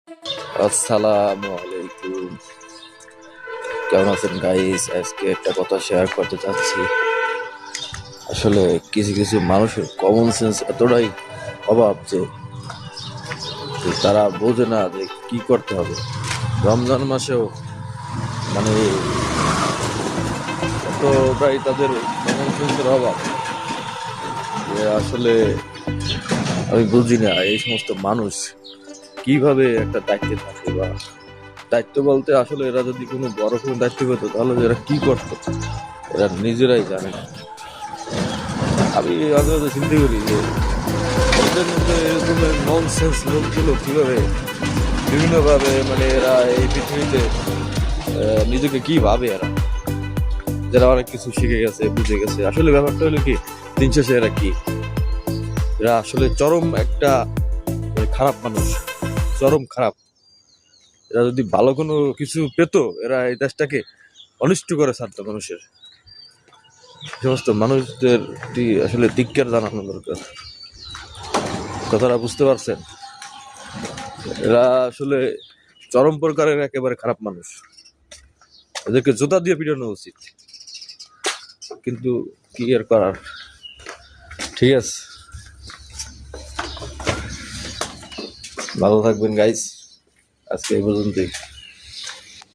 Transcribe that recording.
আসসালামু আলাইকুম। কেমন আছেন গাইস? আজকে একটা কথা শেয়ার করতে চাচ্ছি। আসলে কিছু কিছু মানুষের কমন সেন্স এতটাই অভাব যে তারা বোঝে না যে কি করতে হবে। রমজান মাসেও মানে এতটাই তাদের কমন সেন্সের অভাব যে আসলে আমি বুঝি না এই সমস্ত মানুষ কিভাবে একটা দায়িত্বে থাকে, বা দায়িত্ব বলতে আসলে এরা যদি কোনো বড় কোনো দায়িত্ব পেত তাহলে এরা কি করতো এরা নিজেরাই জানে না। আমি মাঝে মাঝে চিন্তা করি যে এদের মধ্যে এরকমের নন সেন্স লোকগুলো কিভাবে বিভিন্নভাবে এরা এই পৃথিবীতে নিজেকে কি ভাবে এরা, যারা অনেক কিছু শিখে গেছে বুঝে গেছে। আসলে ব্যাপারটা হলো কি, দিন শেষে এরা কি, এরা আসলে চরম একটা খারাপ মানুষ, চরম খারাপ। এরা যদি ভালো কোনো কিছু পেত এরা এই দেশটাকে অনিষ্ট করে ছাড়তো মানুষের। সমস্ত মানুষদের আসলে ধিক্কার জানানো দরকার। কথাটা বুঝতে পারছেন? এরা আসলে চরম প্রকারের একেবারে খারাপ মানুষ, এদেরকে জুতা দিয়ে পিটানো উচিত, কিন্তু কি আর করার। ঠিক আছে, ভালো থাকবেন গাইস, আজকে এই পর্যন্তই।